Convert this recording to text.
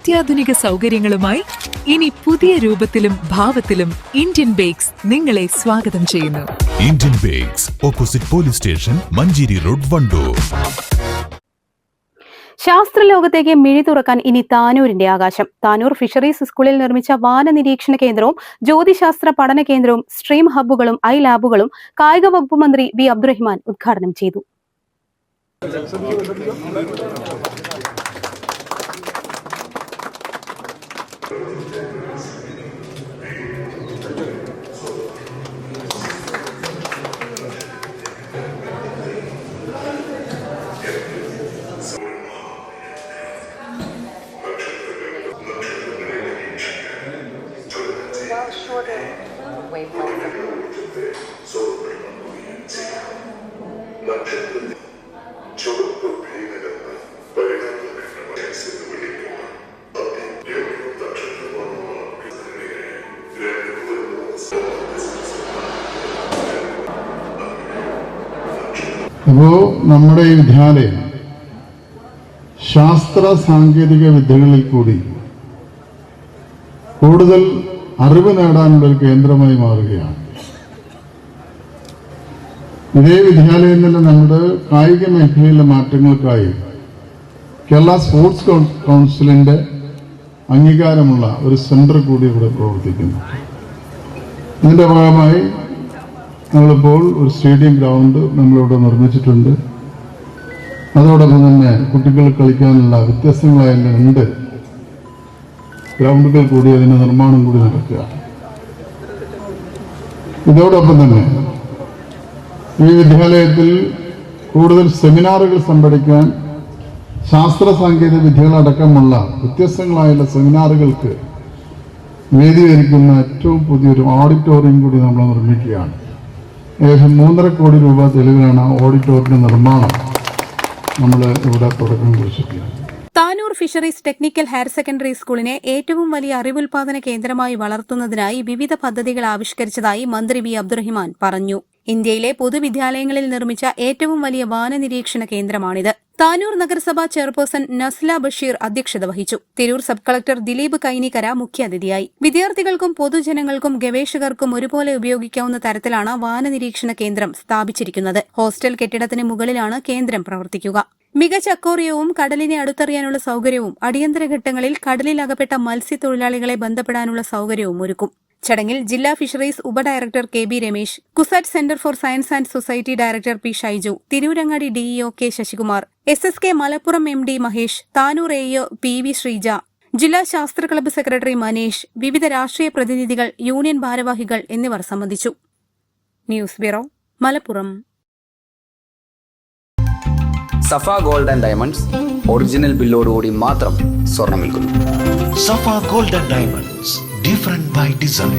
അത്യാധുനിക സൗകര്യങ്ങളുമായി ഇനി പുതിയ രൂപത്തിലും ഭാവത്തിലും ഇന്ത്യൻ ബേക്സ് നിങ്ങളെ സ്വാഗതം ചെയ്യുന്നു. Indian bakes, opposite police station, Manjeri road, Wandoor. ശാസ്ത്രലോകത്തേക്ക് മിഴി തുറക്കാൻ ഇനി താനൂരിന്റെ ആകാശം. താനൂർ ഫിഷറീസ് സ്കൂളിൽ നിർമ്മിച്ച വാന നിരീക്ഷണ കേന്ദ്രവും ജ്യോതിശാസ്ത്ര പഠന കേന്ദ്രവും സ്ട്രീം ഹബ്ബുകളും ഐ ലാബുകളും കായിക വകുപ്പ് മന്ത്രി വി അബ്ദുറഹിമാൻ ഉദ്ഘാടനം ചെയ്തു. Shorter wavelengths. അപ്പോൾ നമ്മുടെ ഈ വിദ്യാലയം ശാസ്ത്ര സാങ്കേതിക വിദ്യകളിൽ കൂടി കൂടുതൽ അറിവ് നേടാനുള്ള ഒരു കേന്ദ്രമായി മാറുകയാണ്. ഇതേ വിദ്യാലയം തന്നെ നമ്മുടെ കായിക മേഖലയിലെ മാറ്റങ്ങൾക്കായി കേരള സ്പോർട്സ് കൗൺസിലിന്റെ അംഗീകാരമുള്ള ഒരു സെന്റർ കൂടി ഇവിടെ പ്രവർത്തിക്കുന്നു. ഇതിന്റെ ഭാഗമായി നമ്മളിപ്പോൾ ഒരു സ്റ്റേഡിയം ഗ്രൗണ്ട് നമ്മളിവിടെ നിർമ്മിച്ചിട്ടുണ്ട്. അതോടൊപ്പം തന്നെ കുട്ടികൾ കളിക്കാനുള്ള വ്യത്യസ്തങ്ങളായ 2 ഗ്രൗണ്ടുകൾ കൂടി അതിന്റെ നിർമ്മാണം കൂടി നടക്കുക. ഇതോടൊപ്പം തന്നെ ഈ വിദ്യാലയത്തിൽ കൂടുതൽ സെമിനാറുകൾ സംഘടിക്കാൻ ശാസ്ത്ര സാങ്കേതിക വിദ്യകളടക്കമുള്ള വ്യത്യസ്തങ്ങളായുള്ള സെമിനാറുകൾക്ക് വേദിയൊരുക്കുന്ന ഏറ്റവും പുതിയൊരു ഓഡിറ്റോറിയം കൂടി നമ്മൾ നിർമ്മിക്കുകയാണ്. ഏകദേശം 3.5 കോടി രൂപ ചെലവിലാണ് ഓഡിറ്റോറിയം നിർമ്മാണം നമ്മൾ ഇവിടെ തുടക്കം കുറിച്ചിട്ടുള്ളത്. Tanur fisheries technical higher secondary സ്കൂളിനെ ഏറ്റവും വലിയ അറിവുൽപാദന കേന്ദ്രമായി വളർത്തുന്നതിനായി വിവിധ പദ്ധതികൾ ആവിഷ്കരിച്ചതായി മന്ത്രി വി അബ്ദുറഹിമാൻ പറഞ്ഞു. ഇന്ത്യയിലെ പൊതുവിദ്യാലയങ്ങളിൽ നിർമ്മിച്ച ഏറ്റവും വലിയ വാന നിരീക്ഷണ കേന്ദ്രമാണിത്. താനൂർ നഗരസഭാ ചെയർപേഴ്സൺ നസ്ല ബഷീർ അധ്യക്ഷത വഹിച്ചു. തിരൂർ സബ് കളക്ടർ ദിലീപ് കൈനിക്കര മുഖ്യാതിഥിയായി. വിദ്യാർത്ഥികൾക്കും പൊതുജനങ്ങൾക്കും ഗവേഷകർക്കും ഒരുപോലെ ഉപയോഗിക്കാവുന്ന തരത്തിലാണ് വാന നിരീക്ഷണ കേന്ദ്രം സ്ഥാപിച്ചിരിക്കുന്നത്. ഹോസ്റ്റൽ കെട്ടിടത്തിന് മുകളിലാണ് കേന്ദ്രം പ്രവർത്തിക്കുക. മികച്ച അക്വേറിയവും കടലിനെ അടുത്തറിയാനുള്ള സൌകര്യവും അടിയന്തര ഘട്ടങ്ങളിൽ കടലിൽ അകപ്പെട്ട മത്സ്യത്തൊഴിലാളികളെ ബന്ധപ്പെടാനുള്ള സൌകര്യവും ഒരുക്കും. ചടങ്ങിൽ ജില്ലാ ഫിഷറീസ് ഉപഡയറക്ടർ K B Ramesh, CUSAT centre for science and society director P Shaiju, Tirurangadi DEO K Sasikumar, SSK Malappuram MD Mahesh, Tanur AO PV Sreeja, ജില്ലാ ശാസ്ത്ര ക്ലബ്ബ് സെക്രട്ടറി മനേഷ്, വിവിധ രാഷ്ട്രീയ പ്രതിനിധികൾ, യൂണിയൻ ഭാരവാഹികൾ എന്നിവർ സംബന്ധിച്ചു. News bureau, Malappuram. Safa gold and diamonds original ബില്ലോടുകൂടി മാത്രം സ്വർണം വിൽക്കുന്നു. Safa gold and diamonds, different by design.